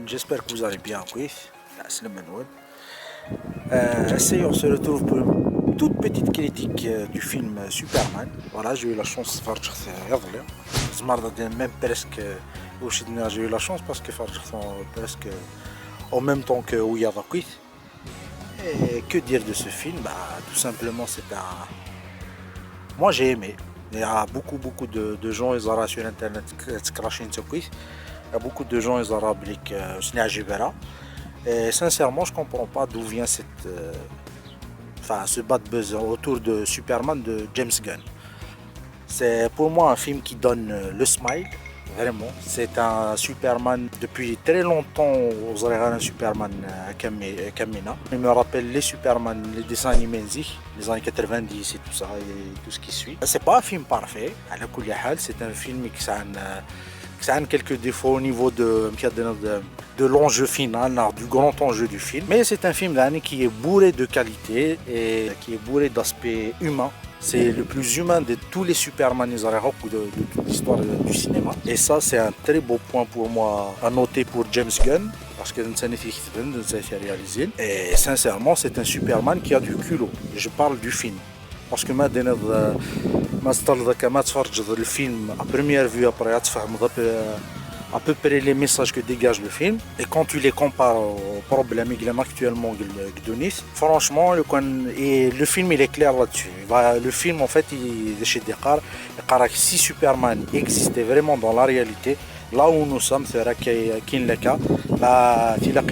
J'espère que vous allez bien. Oui, c'est le Manoel. On se retrouve pour une toute petite critique du film Superman. Voilà, j'ai eu la chance de faire même presque j'ai eu la chance parce que presque en même temps que Ouya Vakwit. Et que dire de ce film? Tout simplement, moi j'ai aimé. Il y a beaucoup de gens ils auraient sur internet qui crachent une il y a beaucoup de gens ils auraient et sincèrement je comprends pas d'où vient ce bad buzz autour de Superman de James Gunn. C'est pour moi un film qui donne le smile, vraiment. C'est un Superman depuis très longtemps aux un Superman Kamina. Il me rappelle les Superman, les dessins animés les années 90 et tout ça et tout ce qui suit. C'est pas un film parfait, c'est un film qui a quelques défauts au niveau de l'enjeu final, du grand enjeu du film. Mais c'est un film qui est bourré de qualité et qui est bourré d'aspects humains. C'est le plus humain de tous les Superman de toute l'histoire du cinéma. Et ça, c'est un très beau point pour moi à noter pour James Gunn. Parce que c'est réalisé. Et sincèrement, c'est un Superman qui a du culot. Je parle du film. Parce que le film à première vue après à peu près les messages que dégage le film et quand tu les compares aux problèmes actuellement franchement le film il est clair là-dessus. Le film en fait il chez Dekar si Superman existait vraiment dans la réalité là où nous sommes c'est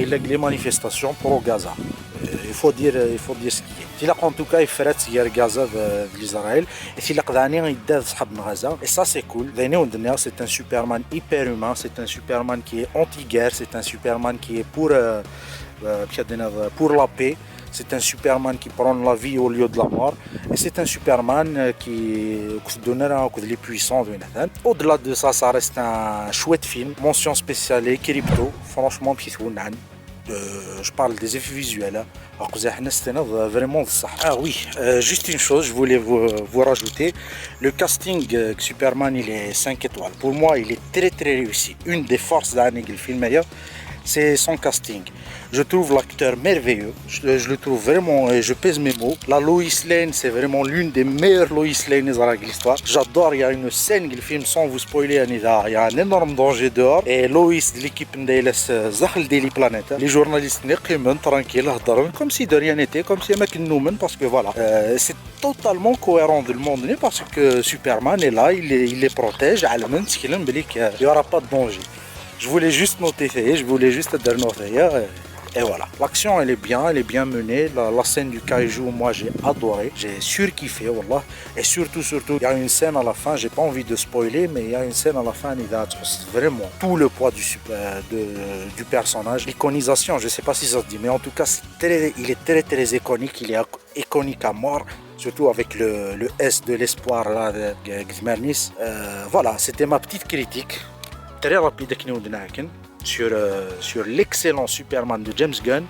les manifestations pour Gaza. Il faut dire ce qui est. En tout cas, il fait Gaza d'Israël et ça c'est cool. C'est un Superman hyper humain, c'est un Superman qui est anti-guerre, c'est un Superman qui est pour la paix, c'est un Superman qui prend la vie au lieu de la mort et c'est un Superman qui donnera les puissants. Au-delà de ça, ça reste un chouette film, mention spéciale et crypto, franchement je parle des effets visuels. Vraiment ça. Ah oui, juste une chose, je voulais vous rajouter. Le casting Superman, il est 5 étoiles. Pour moi, il est très réussi. Une des forces d'un film, c'est son casting. Je trouve l'acteur merveilleux, je le trouve vraiment, je pèse mes mots. La Lois Lane, c'est vraiment l'une des meilleures Lois Lane de l'histoire. J'adore, il y a une scène du film, sans vous spoiler, il y a un énorme danger dehors. Et Lois de l'équipe de Daily Planet, les journalistes tranquilles, comme si de rien n'était, comme si parce que voilà, c'est totalement cohérent de le monde parce que Superman est là, il les protège, il n'y aura pas de danger. Je voulais juste noter, je voulais juste dire noter. Et voilà, l'action elle est bien menée, la scène du kaiju moi j'ai adoré, j'ai surkiffé wallah. Et surtout il y a une scène à la fin, j'ai pas envie de spoiler mais il y a une scène à la fin vraiment tout le poids du personnage, l'iconisation, je sais pas si ça se dit mais en tout cas il est très iconique, il est iconique à mort. Surtout avec le S de l'espoir là de Gzmernis. Voilà, c'était ma petite critique très rapide sur l'excellent Superman de James Gunn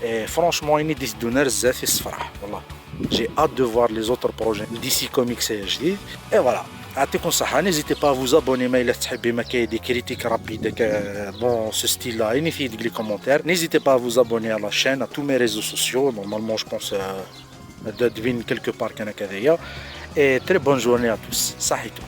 et franchement j'ai hâte de voir les autres projets d'ici Comics et voilà. N'hésitez pas à vous abonner des critiques rapides dans ce style là, les commentaires. N'hésitez pas à vous abonner à la chaîne, à tous mes réseaux sociaux, normalement je pense de deviner quelque part et très bonne journée à tous. Sahitou.